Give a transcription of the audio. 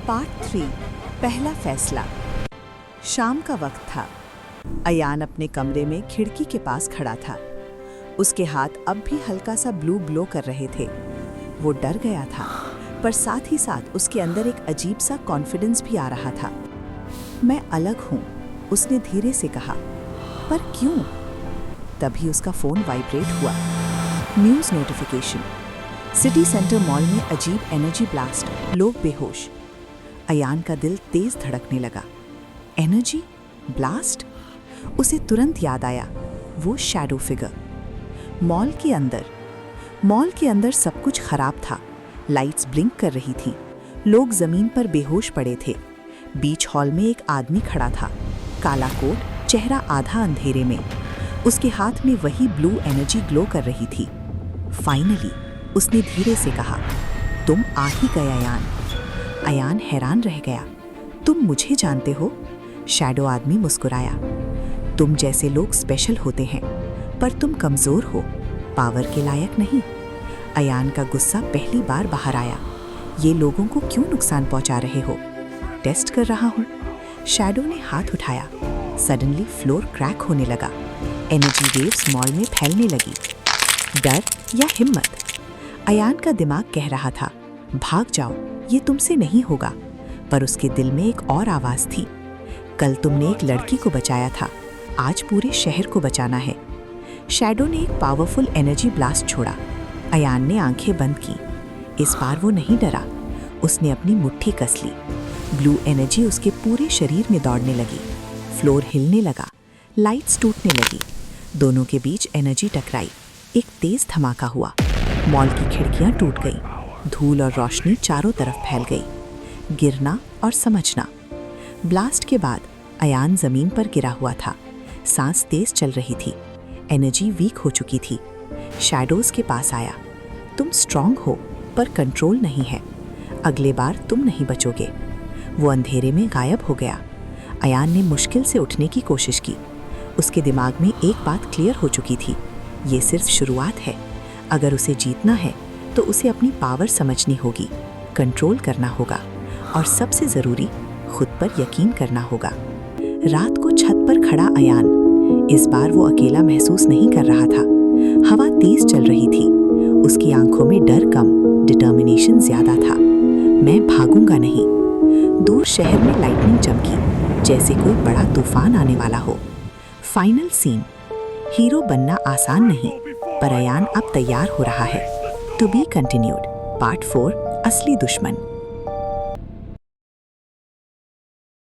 Part 3 पहला फैसला। शाम का वक्त था। अयान अपने कमरे में खिड़की के पास खड़ा था। उसके हाथ अब भी हल्का सा ब्लू ग्लो कर रहे थे। वो डर गया था, पर साथ ही साथ उसके अंदर एक अजीब सा कॉन्फिडेंस भी आ रहा था। मैं अलग हूँ, उसने धीरे से कहा। पर क्यों? तभी उसका फोन वाइब्रेट हुआ। News notification. City centre mall में अजीब एनर्जी ब्लास्ट, लोग बेहोश। अयान का दिल तेज धड़कने लगा। Energy blast? उसे तुरंत याद आया, वो शैडो फिगर। मॉल के अंदर सब कुछ खराब था। लाइट्स ब्लिंक कर रही थीं। लोग जमीन पर बेहोश पड़े थे। बीच हॉल में एक आदमी खड़ा था, काला कोट, चेहरा आधा अंधेरे में। उसके हाथ में वही ब्लू एनर्जी ग्लो कर रही थी। फाइनली उसने धीरे से कहा, तुम आ ही गए अयान। अयान हैरान रह गया। तुम मुझे जानते हो? शैडो आदमी मुस्कुराया। तुम जैसे लोग स्पेशल होते हैं, पर तुम कमजोर हो, पावर के लायक नहीं। अयान का गुस्सा पहली बार बाहर आया। ये लोगों को क्यों नुकसान पहुंचा रहे हो? टेस्ट कर रहा हूं। शैडो ने हाथ उठाया। सडनली फ्लोर क्रैक होने लगा। एनर्जी वेव्स मॉल में फैलने लगी। डर या हिम्मत? अयान का दिमाग कह रहा था, भाग जाओ, ये तुमसे नहीं होगा। पर उसके दिल में एक और आवाज थी, कल तुमने एक लड़की को बचाया था, आज पूरे शहर को बचाना है। शैडो ने एक पावरफुल एनर्जी ब्लास्ट छोड़ा। अयान ने आंखें बंद की। इस बार वो नहीं डरा। उसने अपनी मुट्ठी कस ली। ब्लू एनर्जी उसके पूरे शरीर में दौड़ने लगी। फ्लोर हिलने लगा, लाइट्स टूटने लगी। दोनों के बीच एनर्जी टकराई। एक तेज धमाका हुआ। मॉल की खिड़कियां टूट गईं। धूल और रोशनी चारों तरफ फैल गई। गिरना और समझना। ब्लास्ट के बाद अयान जमीन पर गिरा हुआ था। सांस तेज चल रही थी। एनर्जी वीक हो चुकी थी। शैडोज के पास आया। तुम स्ट्रांग हो, पर कंट्रोल नहीं है। अगले बार तुम नहीं बचोगे। वो अंधेरे में गायब हो गया। अयान ने मुश्किल से उठने की कोशिश की। उसके दिमाग में एक बात क्लियर हो चुकी थी, ये सिर्फ शुरुआत है। अगर उसे जीतना है तो उसे अपनी पावर समझनी होगी, कंट्रोल करना होगा, और सबसे ज़रूरी खुद पर यकीन करना होगा। रात को छत पर खड़ा अयान इस बार वो अकेला महसूस नहीं कर रहा था। हवा तेज चल रही थी। उसकी आंखों में डर कम, डिटर्मिनेशन ज्यादा था। मैं भागूंगा नहीं। दूर शहर में लाइटनिंग चमकी, जैसे कोई बड़ा तूफान आने वाला हो। Final scene. हीरो बनना आसान नहीं, पर अयान अब तैयार हो रहा है। To be continued. पार्ट 4 असली दुश्मन।